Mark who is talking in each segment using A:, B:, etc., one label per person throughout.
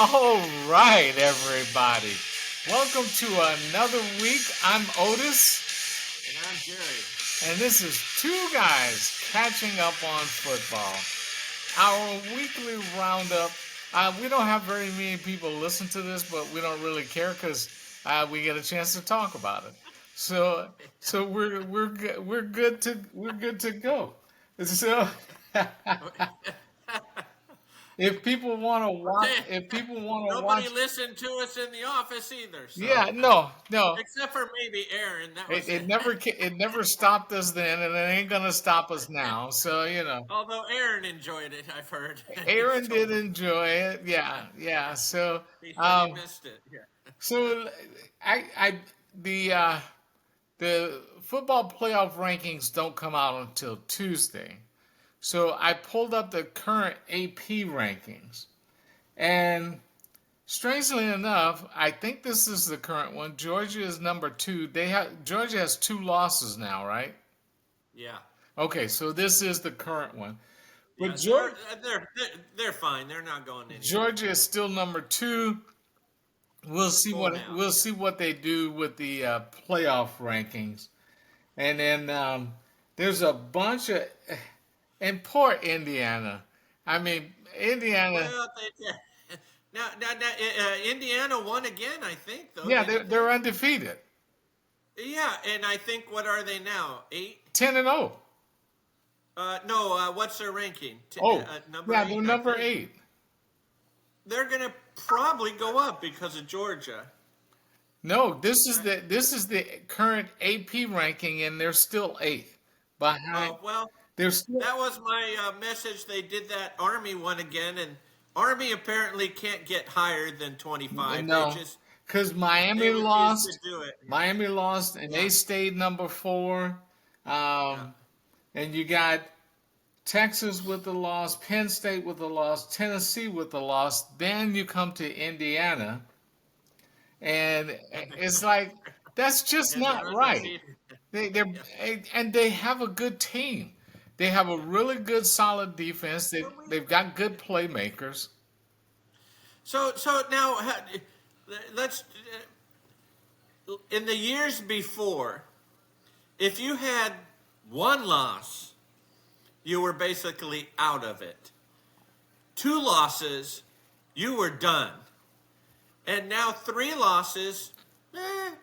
A: All right, everybody. Welcome to another week. I'm Otis,
B: And I'm Jerry.
A: and this is Two Guys Catching Up on Football. Our weekly roundup. We don't have very many people listen to this, but we don't really care because we get a chance to talk about it. So, so we're good to go. So,
B: But they,
A: if people want to
B: nobody
A: watch,
B: listened to us in the office either.
A: yeah,
B: So,
A: no,
B: except for maybe Aaron, that was it.
A: it never stopped us then, and it ain't gonna stop us now. So
B: Although Aaron enjoyed it, I've heard. He's
A: Aaron did
B: told me.
A: enjoy it.
B: Yeah,
A: Yeah. So,
B: he said he
A: um,
B: missed it. Yeah.
A: so I the football playoff rankings don't come out until Tuesday. So I pulled up the current AP rankings, and strangely enough, I think this is the current one. Georgia is number two. Georgia has two losses now, right?
B: Yeah.
A: Okay, so this is the current one. But
B: Yeah. They're fine. They're not going anywhere.
A: Georgia is still number two.
B: For now.
A: We'll
B: Yeah.
A: see what they do with the playoff rankings, and then there's a bunch of and poor Indiana. I mean, Indiana.
B: Well, now, Indiana won again, I think, though,
A: Yeah,
B: didn't
A: they're
B: they?
A: undefeated,
B: Yeah, and I think, what are they now? Eight?
A: 10-0.
B: No, what's their ranking?
A: Oh,
B: Number
A: yeah, they're
B: eight, I
A: number
B: think.
A: 8.
B: They're going to probably go up because of Georgia.
A: No,
B: Right?
A: this is the current AP ranking, and they're still eighth behind.
B: Oh, well,
A: They're still
B: that was my message. They did that Army one again, and Army apparently can't get higher than 25. They
A: no,
B: just,
A: because
B: they refuse to do it.
A: Miami lost, and they
B: Yeah,
A: stayed number 4.
B: yeah.
A: Um, and you got Texas with the loss, Penn State with the loss, Tennessee with the loss. Then you come to Indiana, and
B: And, they,
A: it's like that's just
B: and they're
A: not right.
B: undefeated.
A: They're
B: Yeah.
A: and they have a good team. They have a really good, solid defense.
B: But
A: They've got good playmakers.
B: so now, let's, in the years before, if you had one loss, you were basically out of it. Two losses, you were done. And now three losses,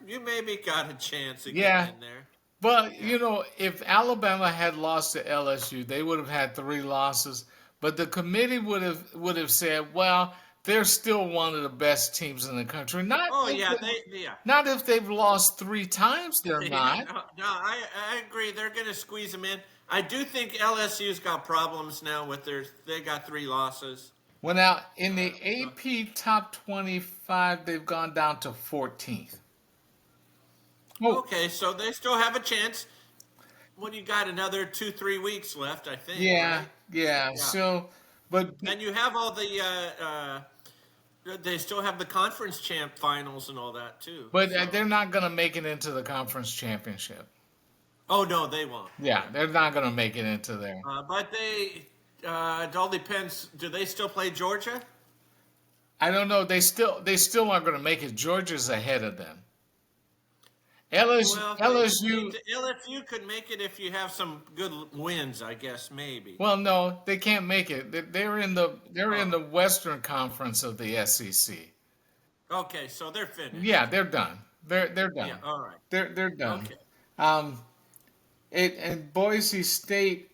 B: you maybe got a chance of getting
A: Yeah,
B: in there.
A: but
B: Yeah.
A: if Alabama had lost to LSU, they would have had 3 losses. But the committee would have said, well, they're still one of the best teams in the country.
B: Oh yeah, yeah.
A: Not if they've lost 3 times. They're
B: Yeah,
A: not.
B: no, I agree. They're going to squeeze them in. I do think LSU's got problems now with they got three losses.
A: Well, now in the
B: So,
A: AP top 25, they've gone down to 14th. Oh,
B: okay, so they still have a chance when you got another 2, 3 weeks left, I think,
A: yeah,
B: right?
A: yeah.
B: Yeah.
A: But
B: And you have all they still have the conference champ finals and all that too. So,
A: they're not going to make it into the conference championship.
B: oh no, they won't.
A: Yeah,
B: Yeah.
A: they're not going to make it into there.
B: But it all depends. Do they still play Georgia?
A: I don't know. They still aren't going to make it. Georgia's ahead of them.
B: Well,
A: LSU.
B: LSU could make it if you have some good wins, I guess maybe.
A: Well, no, they can't make it. They're in
B: Oh,
A: the Western Conference of the SEC.
B: okay, so they're
A: Yeah,
B: finished.
A: they're done. They're
B: Yeah,
A: done.
B: all right.
A: They're done.
B: Okay.
A: Um, it and Boise State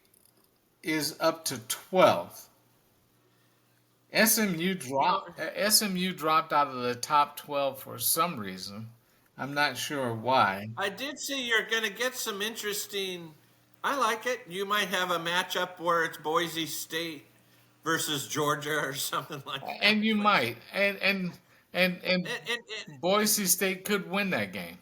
A: is up to 12th.
B: Well,
A: SMU dropped out of the top 12 for some reason. I'm not sure why.
B: I did see you're going to get some interesting. I like it. You might have a matchup where it's Boise State versus Georgia or something like that.
A: And you
B: Which
A: might. And
B: it,
A: Boise State could win that game.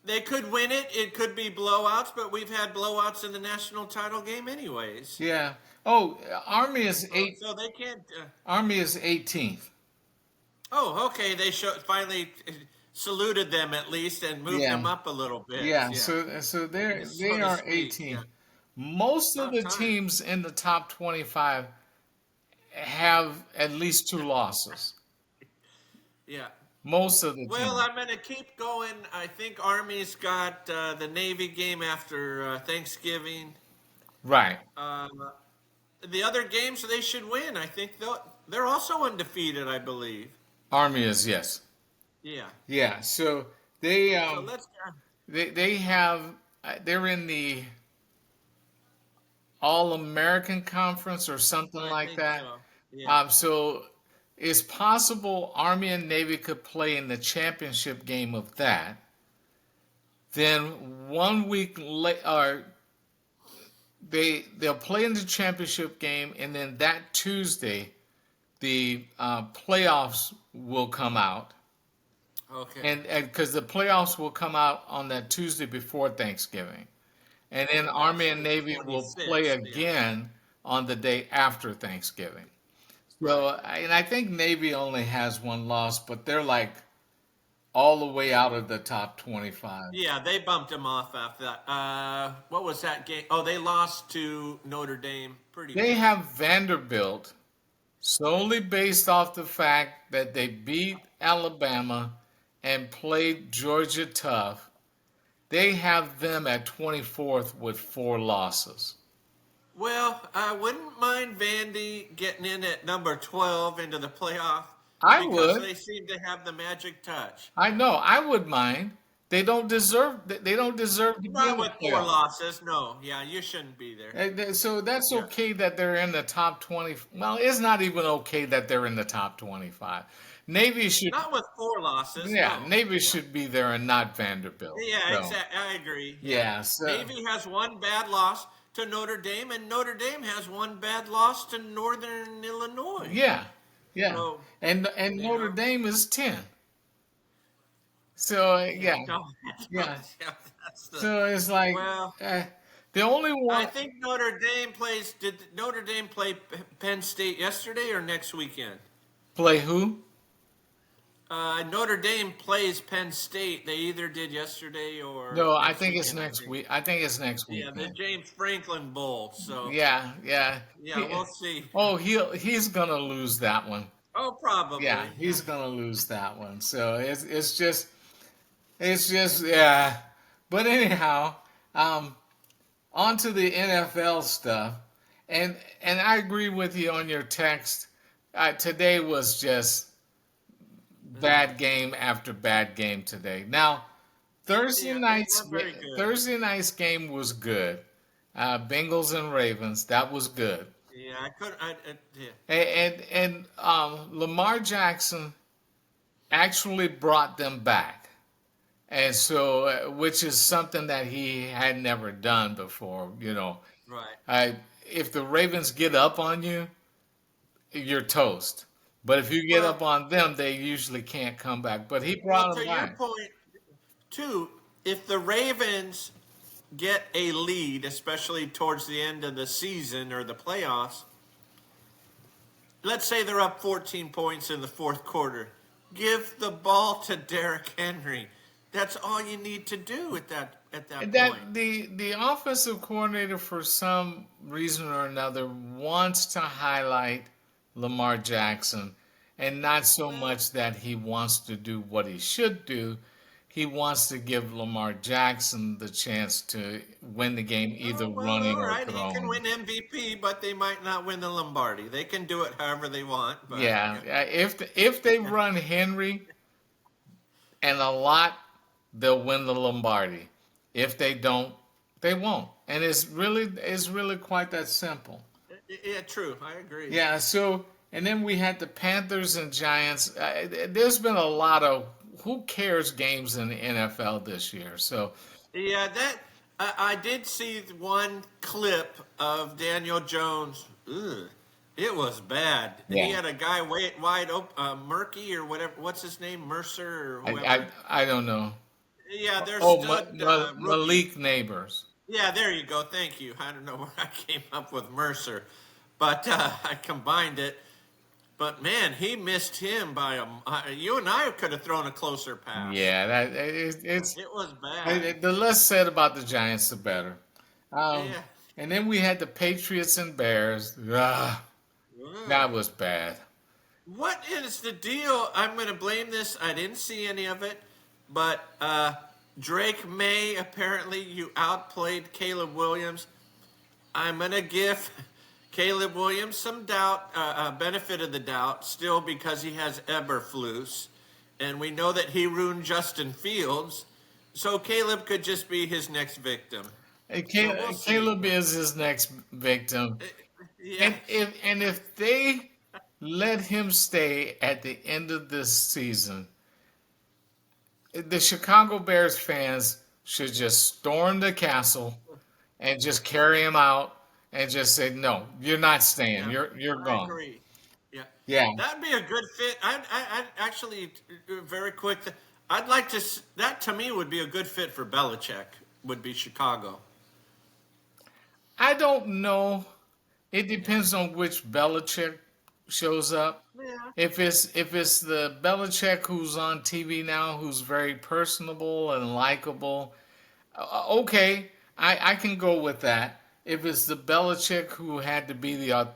B: they could win it. It could be blowouts, but we've had blowouts in the national title game anyways.
A: Yeah. Oh,
B: So they can't.
A: Army is 18th.
B: Oh, okay. They finally saluted them at least and moved
A: Yeah.
B: them up a little bit.
A: Yeah,
B: Yeah,
A: so
B: so
A: they
B: to
A: are
B: speak. Yeah,
A: 18th. Most of
B: about
A: the
B: time.
A: teams in the top 25 have at least 2 losses.
B: Yeah.
A: most of the
B: Well,
A: time.
B: I'm going to keep going. I think Army's got the Navy game after Thanksgiving.
A: Right.
B: Uh, the other games they should win. I think they're also undefeated, I believe.
A: Army is yes.
B: Yeah.
A: Yeah. So they
B: So
A: um
B: let's.
A: they have they're in the All American Conference or something
B: I
A: like
B: think
A: that.
B: so. Yeah.
A: So it's possible Army and Navy could play in the championship game of that. Then 1 week later, or they'll play in the championship game, and then that Tuesday the playoffs will come out,
B: Okay.
A: and because the playoffs will come out on that Tuesday before Thanksgiving, and then
B: So that's
A: Army and
B: the
A: Navy will play
B: 26th. Yeah.
A: again on the day after Thanksgiving.
B: Right.
A: So, and I think Navy only has one loss, but they're like all the way out of the top 25.
B: Yeah, they bumped him off after that. What was that game? Oh, they lost to Notre Dame pretty
A: They
B: bad.
A: have Vanderbilt solely based off the fact that they beat Alabama and played Georgia tough. They have them at 24th with 4 losses.
B: Well, I wouldn't mind Vandy getting in at number 12 into the playoff
A: I
B: because
A: would.
B: they seem to have the magic touch.
A: I know. I would mind. They don't deserve. They don't deserve to be in
B: Not
A: the
B: with four
A: playoff.
B: losses. No. Yeah, you shouldn't be there.
A: So that's
B: Yeah.
A: okay that they're in the top 20. Well, it's not even okay that they're in the top 25. Navy should,
B: Not with four losses.
A: yeah,
B: No.
A: Navy
B: Yeah.
A: should be there and not Vanderbilt.
B: Yeah,
A: So,
B: exactly. I agree. Yeah.
A: yeah, so,
B: Navy has one bad loss to Notre Dame, and Notre Dame has one bad loss to Northern Illinois.
A: yeah, yeah.
B: So,
A: And
B: you
A: Notre
B: know,
A: Dame is 10. So,
B: yeah,
A: yeah,
B: no,
A: yeah.
B: yeah, that's the.
A: So it's like,
B: Well,
A: uh, the only
B: I
A: one,
B: think Notre Dame plays. Did Notre Dame play Penn State yesterday or next weekend?
A: play who?
B: Notre Dame plays Penn State. They either did yesterday or
A: No, I
B: next
A: think it's
B: weekend, I
A: next
B: think.
A: week. I think it's next
B: Yeah, the
A: weekend.
B: James Franklin Bowl. So,
A: Yeah, yeah.
B: yeah, we'll see.
A: Oh, he's gonna lose that one.
B: Oh,
A: Yeah,
B: probably. Yeah.
A: he's gonna lose that one. So it's just yeah. But anyhow, um, on to the NFL stuff, and I agree with you on your text. Today was just bad game after bad game today. Now Thursday
B: Yeah, they
A: night's
B: weren't very good.
A: Thursday night's game was good. Bengals and Ravens, that was good.
B: Yeah, I could. Yeah.
A: And Lamar Jackson actually brought them back, and so which is something that he had never done before.
B: Right.
A: If the Ravens get up on you, you're toast. But if you get up
B: Well,
A: on them, they usually can't come back. But he
B: well,
A: brought them
B: to your
A: back.
B: point too, if the Ravens get a lead, especially towards the end of the season or the playoffs, let's say they're up 14 points in the fourth quarter, give the ball to Derrick Henry. That's all you need to do at that point.
A: That the offensive coordinator, for some reason or another, wants to highlight Lamar Jackson, and not so
B: Well,
A: much that he wants to do what he should do. He wants to give Lamar Jackson the chance to win the game, either
B: oh well,
A: running
B: all
A: or
B: right. He can
A: throwing.
B: win MVP, but they might not win the Lombardi. They can do it however they want, but
A: Yeah,
B: yeah,
A: if they run Henry and a lot, they'll win the Lombardi. If they don't, they won't. And it's really quite that simple.
B: yeah, true. I agree.
A: Yeah. So and then we had the Panthers and Giants. There's been a lot of who cares games in the NFL this year. So
B: Yeah, that I did see one clip of Daniel Jones. Ugh, it was bad. He
A: yeah,
B: had a guy wide open, Murky or whatever. What's his name, Mercer or
A: I
B: whoever.
A: I, I don't know.
B: Yeah, there
A: Oh,
B: stood rookie.
A: Malik Neighbors.
B: Yeah, there you go. Thank you. I don't know where I came up with Mercer, but I combined it. But man, he missed him by you and I could have thrown a closer pass.
A: Yeah, it's
B: It was bad.
A: the less said about the Giants, the better. Um,
B: Yeah.
A: and then we had the Patriots and Bears. Ah,
B: Ugh.
A: that was bad.
B: What is the deal? I'm going to blame this. I didn't see any of it, but Drake May, apparently you outplayed Caleb Williams. I'm going to give Caleb Williams some benefit of the doubt, still because he has Eberflus, and we know that he ruined Justin Fields. So Caleb could just be his next victim. So we'll see.
A: Caleb is his next victim,
B: Yeah,
A: and if they let him stay at the end of this season, the Chicago Bears fans should just storm the castle and just carry him out and just say, "No, you're not staying.
B: yeah,
A: You're
B: I
A: gone."
B: agree. Yeah,
A: Yeah,
B: that'd be a good fit. I'd actually very quick. I'd like to. That to me would be a good fit for Belichick. Would be Chicago.
A: I don't know. It depends on which Belichick shows up.
B: Yeah.
A: If it's the Belichick who's on TV now, who's very personable and likable, okay, I can go with that. If it's the Belichick who had to be the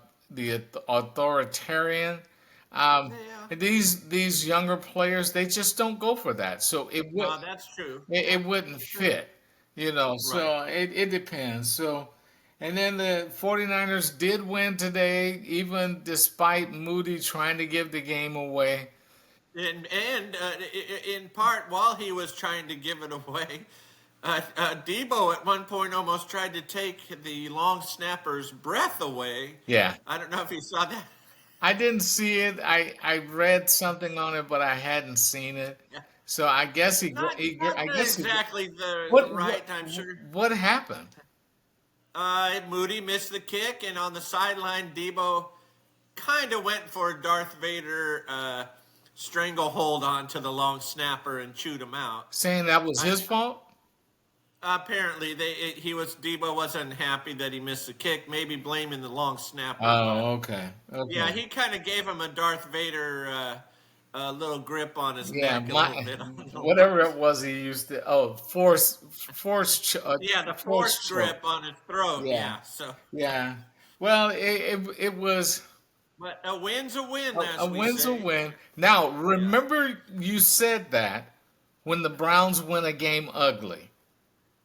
A: authoritarian,
B: Yeah.
A: these younger players they just don't go for that. So
B: No, that's true.
A: it wouldn't
B: True.
A: fit,
B: Right.
A: so it depends. So, and then the 49ers did win today, even despite Moody trying to give the game away.
B: And in part, while he was trying to give it away, Debo at one point almost tried to take the long snapper's breath away.
A: Yeah.
B: I don't know if you saw that.
A: I didn't see it. I read something on it, but I hadn't seen it.
B: Yeah.
A: So I guess I guess
B: Exactly the
A: what
B: right, I'm sure.
A: what happened?
B: Moody missed the kick, and on the sideline, Debo kind of went for a Darth Vader stranglehold onto the long snapper and chewed him out.
A: Saying that was
B: I,
A: his fault?
B: Apparently, Debo wasn't happy that he missed the kick. Maybe blaming the long snapper, but
A: Oh, okay.
B: yeah,
A: Okay.
B: he kind of gave him a Darth Vader little grip on his
A: Yeah,
B: neck a little
A: my
B: bit. On the
A: whatever
B: long
A: it was he used to
B: Yeah, the
A: force
B: force
A: choke.
B: grip on his throat.
A: Yeah.
B: Yeah, so
A: Yeah. Well, it was
B: but a win's a win,
A: a
B: as we
A: win's a
B: say.
A: win. Now,
B: Yeah.
A: remember you said that when the Browns win a game ugly.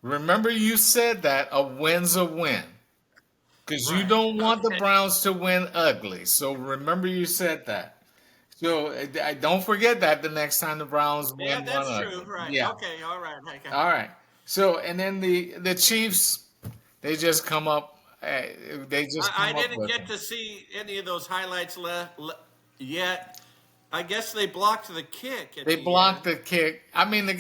A: Remember you said that a win's a win. Because you
B: Right.
A: don't want the
B: Okay.
A: Browns to win ugly. So remember you said that. So don't forget that the next time the Browns
B: Yeah,
A: win one
B: that's true.
A: ugly.
B: Right.
A: Yeah.
B: Okay. All right. Okay.
A: All right. So and then the Chiefs, they just come up. They just
B: I
A: come up
B: didn't
A: with
B: get
A: them.
B: to see any of those highlights yet. I guess they blocked the kick at
A: They
B: the
A: blocked
B: end.
A: the kick. I mean,
B: So they,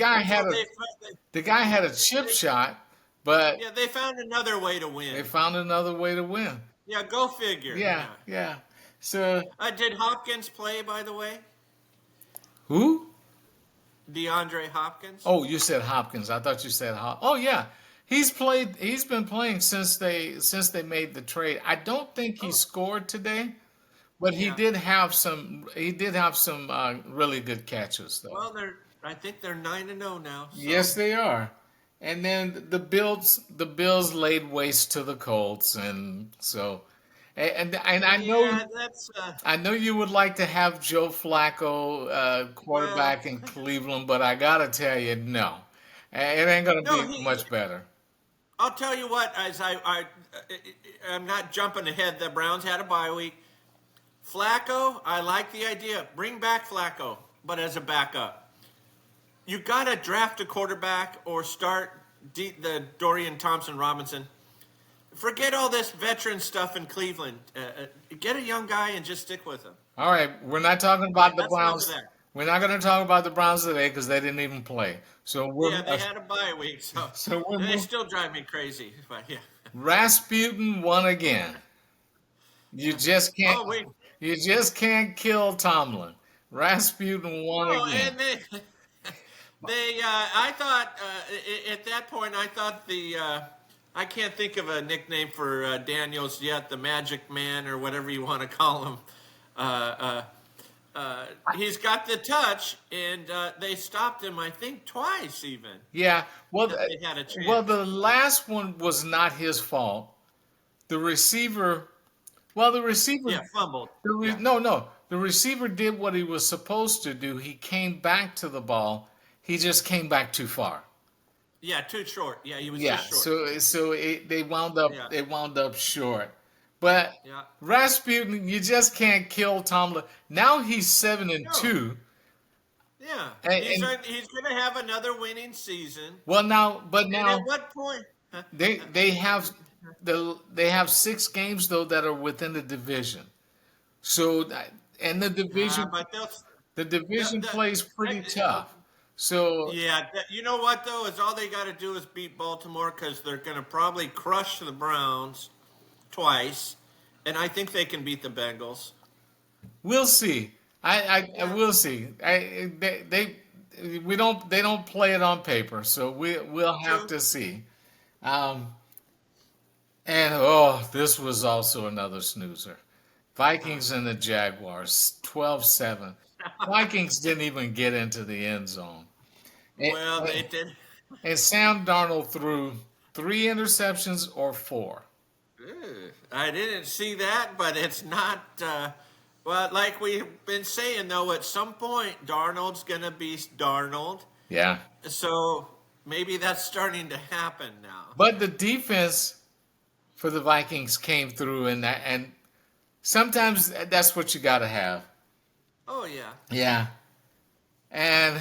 A: the guy had a chip
B: they
A: shot, but
B: yeah, they found another way to
A: they
B: win.
A: found another way to win.
B: Yeah, go figure.
A: Yeah,
B: Yeah.
A: yeah. So
B: Did Hopkins play, by the way?
A: who?
B: DeAndre Hopkins?
A: Oh, you said Hopkins. I thought you said Hop. Oh yeah, he's played. He's been playing since they made the trade. I don't think he
B: Oh,
A: scored today, but he
B: yeah.
A: did have some. He did have some really good catches though.
B: Well, I think they're 9-0 now. So
A: Yes, they are. And then the Bills laid waste to the Colts, and so, and
B: yeah, that's
A: I know you would like to have Joe Flacco
B: well.
A: quarterback in Cleveland, but I gotta tell you, no, it ain't gonna
B: No,
A: be much better.
B: I'll tell you what. As I'm not jumping ahead. The Browns had a bye week. Flacco, I like the idea. Bring back Flacco, but as a backup. You got to draft a quarterback or start the Dorian Thompson Robinson. Forget all this veteran stuff in Cleveland. Get a young guy and just stick with him.
A: All right, we're not talking
B: All right,
A: about the
B: that's enough of
A: Browns.
B: that.
A: We're not going to talk about the Browns today because they didn't even play. So
B: Yeah, they had a bye week, so
A: so we're
B: they still drive me crazy. But yeah.
A: Rasputin won again. You just can't.
B: Oh wait.
A: You just can't kill Tomlin. Rasputin won
B: Well,
A: again.
B: and they I thought at that point I thought I can't think of a nickname for Daniels yet, the Magic Man or whatever you want to call him. Uh, he's got the touch, and they stopped him, I think, twice even.
A: Yeah. Well,
B: If they had a
A: well,
B: chance.
A: the last one was not his fault. The receiver. Well, the receiver.
B: Yeah, fumbled. Yeah.
A: No, no. the receiver did what he was supposed to do. He came back to the ball. He just came back too far.
B: Yeah, too short. Yeah, he was
A: Yeah,
B: just short.
A: they
B: Yeah,
A: wound up short. But
B: yeah.
A: Rasputin, you just can't kill Tomlin. Now he's seven and
B: No.
A: two,
B: Yeah,
A: and
B: he's going to have another winning season.
A: well now, but
B: And at
A: now
B: what point?
A: they have they have 6 games though that are within the division. So and
B: But they'll,
A: the division
B: the,
A: plays pretty tough. So
B: yeah. You know what though is all they got to do is beat Baltimore because they're going to probably crush the Browns twice, and I think they can beat the Bengals.
A: we'll see. I
B: Yeah,
A: will see. They don't play it on paper, so we'll have
B: true.
A: to see. Um, and oh, this was also another snoozer.
B: Uh,
A: Vikings and the Jaguars, 12-7. Vikings didn't even get into the end zone. And,
B: well, they did.
A: and Sam Darnold threw 3 interceptions or 4.
B: I didn't see that, but it's not. Well, like we've been saying though, at some point Darnold's gonna be Darnold,
A: Yeah.
B: so maybe that's starting to happen now.
A: But the defense for the Vikings came through, and sometimes that's what you got to have.
B: Oh yeah.
A: Yeah. And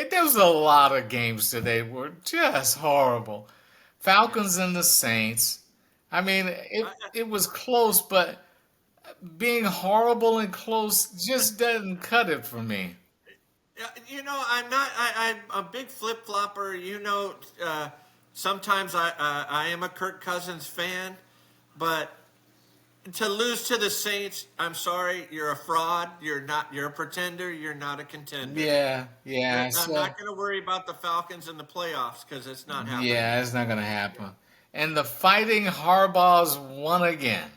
A: there was a lot of games today were just horrible.
B: Yeah.
A: Falcons and the Saints. I mean, it was close, but being horrible and close just doesn't cut it for me.
B: You know, I'm not. I'm a big flip flopper. You know, sometimes I am a Kirk Cousins fan, but to lose to the Saints, I'm sorry, you're a fraud. You're not. You're a pretender. You're not a contender.
A: Yeah, yeah.
B: I'm
A: So
B: not going to worry about the Falcons in the playoffs because it's not happening.
A: yeah, it's not gonna happen. And the Fighting Harbaughs won again.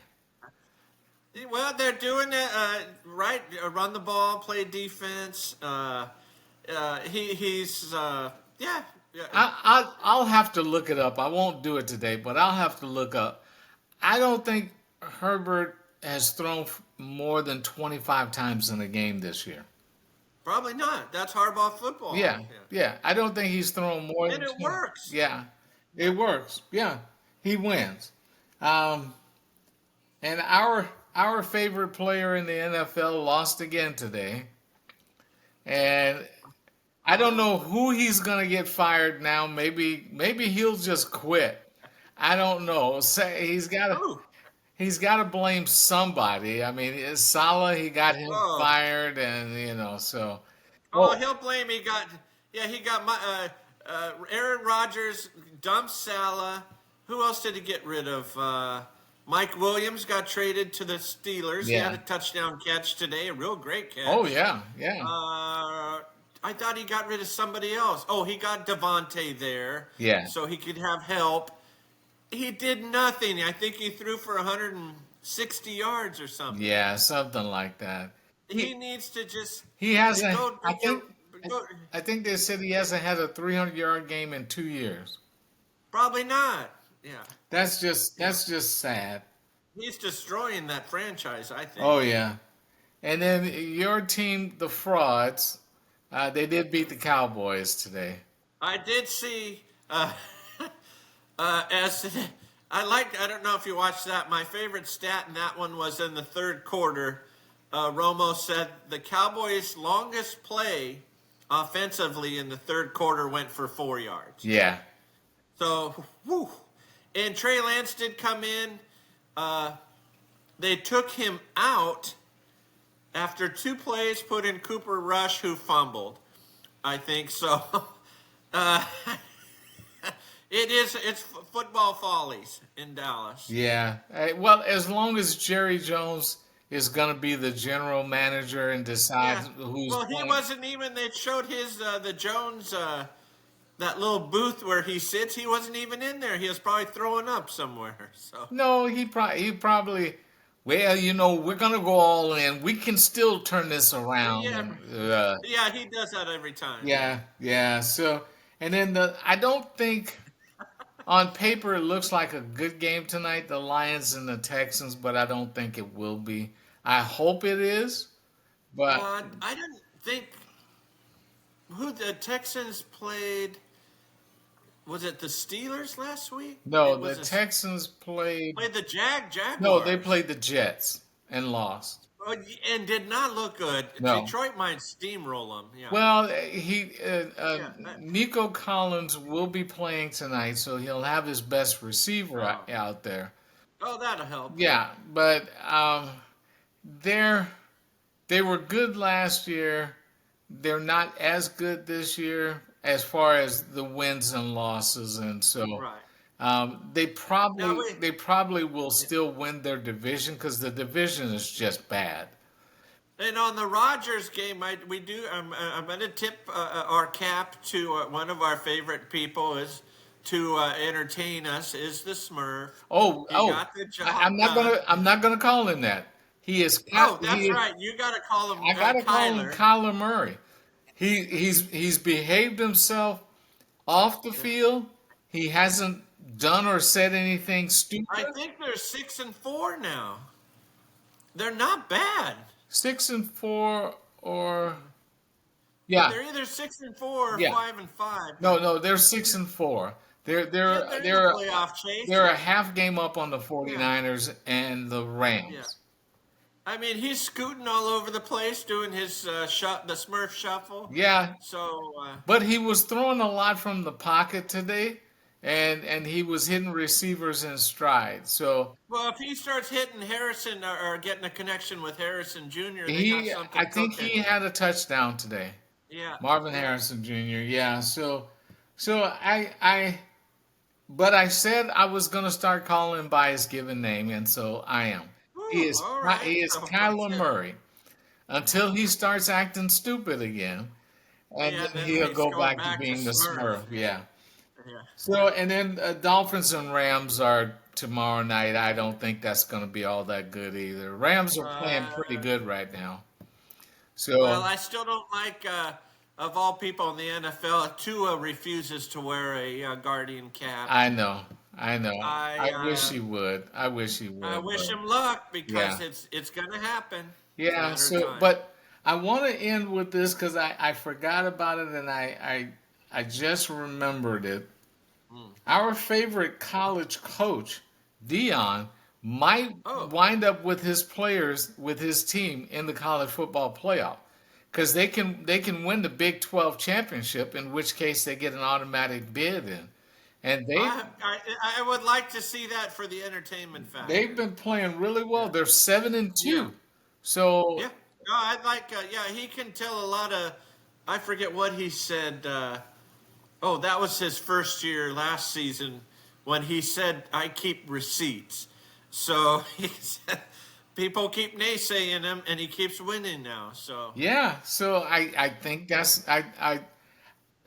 B: Well, they're doing it right. Run the ball, play defense. He's yeah. Yeah.
A: I'll have to look it up. I won't do it today, but I'll have to look up. I don't think Herbert has thrown more than 25 times in a game this year.
B: Probably not. That's hardball football.
A: Yeah,
B: Yeah.
A: yeah. I don't think he's thrown more
B: And
A: than
B: it
A: 20.
B: works.
A: Yeah, it works. Yeah, he wins. Um, and our favorite player in the NFL lost again today, and I don't know who he's gonna get fired now. Maybe he'll just quit. I don't know. Say
B: Ooh.
A: he's got to blame somebody. I mean, it's Salah, he got him
B: Oh.
A: fired, and so.
B: Oh,
A: Oh,
B: he'll blame. He got. Yeah, he got my. Aaron Rodgers dumped Salah. Who else did he get rid of? Mike Williams got traded to the Steelers. He had
A: yeah.
B: a touchdown catch today, a real great
A: Oh,
B: catch.
A: yeah, yeah,
B: I thought he got rid of somebody else. Oh, he got Devontae there,
A: yeah,
B: so he could have help. He did nothing. I think he threw for 160 yards or something.
A: yeah, something like that.
B: He needs to just
A: He hasn't.
B: go. Go
A: I think they said he hasn't had a 300-yard game in 2 years.
B: probably not. Yeah,
A: That's just sad.
B: he's destroying that franchise. I think.
A: Oh yeah. And then your team, the frauds, they did beat the Cowboys today.
B: I did see. As I liked. I don't know if you watched that. My favorite stat in that one was in the third quarter. Romo said the Cowboys' longest play offensively in the third quarter went for 4 yards.
A: Yeah.
B: So, whew. And Trey Lance did come in. They took him out after 2 plays, put in Cooper Rush, who fumbled. I think so. Uh, it's football follies in Dallas.
A: Yeah. Well, as long as Jerry Jones is going to be the general manager and
B: Yeah.
A: decides who's
B: Well, he
A: playing.
B: wasn't even. They showed his the Jones that little booth where he sits. He wasn't even in there. He was probably throwing up somewhere. So
A: No, he probably. Well, we're going to go all in. We can still turn this around.
B: yeah,
A: And,
B: yeah, he does that every time.
A: yeah, yeah. So, and then I don't think on paper it looks like a good game tonight, the Lions and the Texans, but I don't think it will be. I hope it is, But
B: I didn't think who the Texans played. Was it the Steelers last week?
A: no,
B: It
A: the
B: was
A: Texans
B: played the
A: no, they
B: Jaguars.
A: played the Jets and lost.
B: Oh, and did not look good.
A: No.
B: Detroit might steamroll them. Yeah.
A: Well,
B: Yeah.
A: Nico Collins will be playing tonight, so he'll have his best receiver
B: Oh.
A: out there.
B: Oh, that'll help. Yeah.
A: Yeah, but they're they were good last year. They're not as good this year as far as the wins and losses, and so
B: Right.
A: they
B: Now
A: probably
B: wait.
A: they probably will still win their division because the division is just bad.
B: And on the Rogers game, we do. I'm going to tip our cap to one of our favorite people is to entertain us is the Smurf.
A: Oh,
B: He
A: oh,
B: got the job
A: I'm
B: done.
A: not gonna call him that.
B: Oh,
A: He
B: that's
A: is.
B: right. You got to call him
A: I gotta call him
B: Kyler.
A: Kyler Murray. He's behaved himself off the field. He hasn't done or said anything
B: I
A: stupid.
B: think they're 6-4 now. They're not bad.
A: 6-4 or yeah,
B: They're either 6-4 or
A: yeah.
B: 5-5.
A: No, no, they're 6-4. They're
B: Yeah,
A: they're
B: they're in the
A: they're
B: playoff chase.
A: they're a half game up on the
B: Yeah,
A: 49ers and the
B: yeah.
A: Rams.
B: I mean, he's scooting all over the place, doing his the Smurf shuffle.
A: Yeah,
B: So,
A: but he was throwing a lot from the pocket today, and he was hitting receivers in stride. So
B: well, if he starts hitting Harrison or getting a connection with Harrison Jr., they got
A: I
B: something
A: think
B: cooking.
A: he had a touchdown today.
B: Yeah,
A: Marvin
B: yeah.
A: Harrison Jr. Yeah. So but I said I was gonna start calling him by his given name, and so I am.
B: Ooh, all right.
A: He is
B: So
A: Kyler Murray until he starts acting stupid again, and
B: yeah,
A: then
B: then
A: he'll
B: he's
A: go
B: going
A: back to
B: back to
A: being the
B: Smurf.
A: Smurf.
B: Yeah,
A: Yeah.
B: yeah.
A: So and then Dolphins and Rams are tomorrow night. I don't think that's going to be all that good either. Rams are playing pretty
B: Uh,
A: good right now.
B: well,
A: So
B: I still don't like, of all people in the NFL, Tua refuses to wear a Guardian cap.
A: I know, I know.
B: I
A: I wish he would. I wish he
B: I
A: would,
B: wish
A: but
B: him luck because
A: yeah,
B: it's gonna happen. It's a
A: yeah.
B: matter of
A: So,
B: time.
A: but I want to end with this because I forgot about it and I just remembered it.
B: Hmm.
A: Our favorite college coach, Dion, might
B: Oh,
A: wind up with his players with his team in the college football playoff because they can win the Big 12 championship, in which case they get an automatic bid in, and
B: I would like to see that for the entertainment
A: they've
B: factor.
A: been playing really well.
B: Yeah,
A: They're seven and
B: yeah,
A: two, so
B: yeah. No, I'd like. Yeah, he can tell a lot of. I forget what he said. Oh, that was his first year last season when he said, "I keep receipts." So he said, people keep naysaying him, and he keeps winning now. So
A: yeah. So I think that's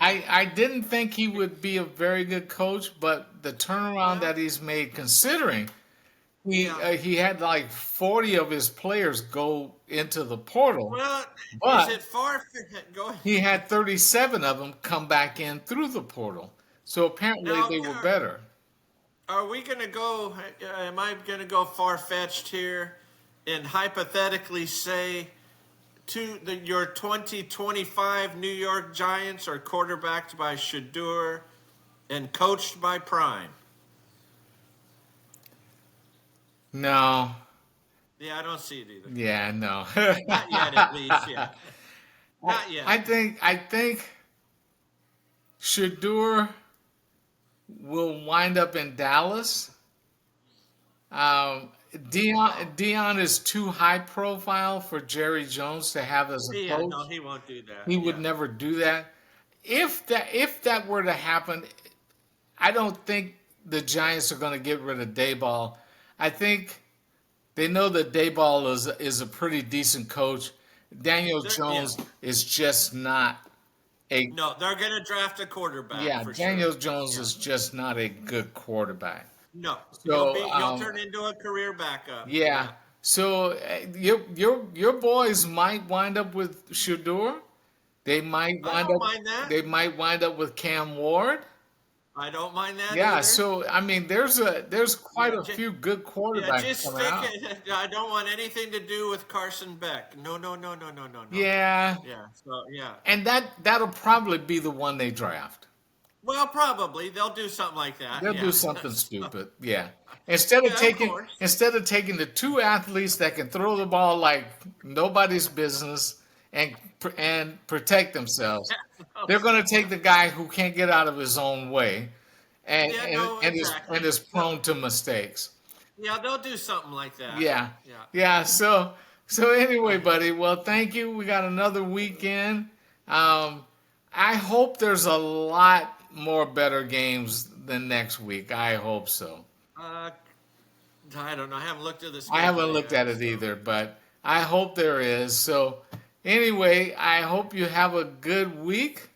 A: I didn't think he would be a very good coach, but the turnaround
B: well,
A: that he's made, considering
B: yeah.
A: he had like 40 of his players go into the portal,
B: Well, is
A: but
B: it far? Go
A: he had 37 of them come back in through the portal. So apparently
B: now.
A: they were better.
B: Are we going to go? Am I going to go far fetched here and hypothetically say your 2025 New York Giants are quarterbacked by Shadur and coached by Prime?
A: No,
B: Yeah, I don't see it either.
A: yeah, no.
B: Not yet, at least. Yeah, not yet.
A: I think Shadur will wind up in Dallas. Um,
B: Oh,
A: Dion is too high profile for Jerry Jones to have as a
B: yeah.
A: coach.
B: No, he won't do that.
A: He would
B: Yeah.
A: never do that. If that were to happen, I don't think the Giants are going to get rid of Dayball. I think they know that Dayball is a pretty decent coach. Daniel
B: Yeah.
A: Jones is just not a
B: No, they're going to draft a quarterback
A: yeah.
B: for sure.
A: Daniel Jones
B: Yeah.
A: is just not a good quarterback.
B: No,
A: So
B: he'll turn into a career backup.
A: yeah.
B: Yeah.
A: So your boys might wind up with Shador. They might
B: I
A: wind
B: don't
A: up
B: mind that.
A: they might wind up with Cam Ward.
B: I don't mind that
A: Yeah,
B: either.
A: so I mean, there's quite
B: Yeah,
A: a few good
B: yeah,
A: quarterbacks
B: just
A: coming
B: stick
A: out.
B: it. I don't want anything to do with Carson Beck. No, no, no, no, no, no, no.
A: Yeah,
B: Yeah. So yeah.
A: and that'll probably be the one they draft.
B: Well, probably they'll do something like that.
A: They'll do
B: Yeah.
A: something
B: So,
A: stupid. Yeah. Instead of
B: yeah, of
A: taking
B: course.
A: instead of taking the two athletes that can throw the ball like nobody's business and protect themselves, they're going to take the guy who can't get out of his own way and
B: Yeah.
A: and,
B: No.
A: and is and
B: Exactly.
A: is prone to mistakes.
B: Yeah, they'll do something like that.
A: Yeah.
B: Yeah.
A: Yeah. So anyway,
B: Uh,
A: buddy, well, thank you. We got another weekend. Um, I hope there's a lot more better games than next week. I hope so.
B: uh, I don't know. I haven't looked at the
A: I haven't
B: schedule
A: looked
B: yet.
A: at it
B: So
A: either, but I hope there is. So anyway, I hope you have a good week,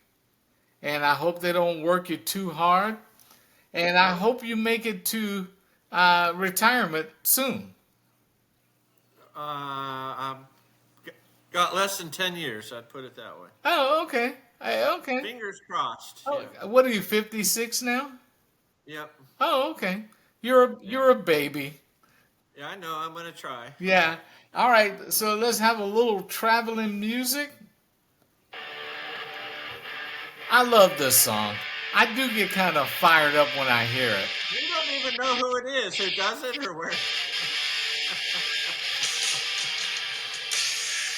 A: and I hope they don't work you too hard, and I
B: no.
A: hope you make it to retirement soon.
B: I'm got less than 10 years. I'd put it that way.
A: Oh, okay. Okay.
B: Fingers crossed.
A: Oh,
B: Yeah.
A: what are you, 56 now?
B: Yep.
A: Oh, okay. You're
B: Yeah.
A: a baby.
B: Yeah. I know. I'm gonna try.
A: Yeah. All right. So let's have a little traveling music. I love this song. I do get kind of fired up when I hear it.
B: You don't even know who it is. Who does it or where?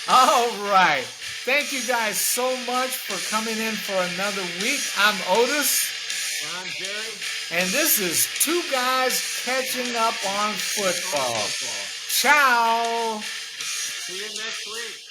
A: All right. Thank you guys so much for coming in for another week. I'm Otis,
B: I'm Jerry.
A: and this is Two Guys Catching Up on
B: On
A: Football.
B: football.
A: Ciao.
B: See you next week.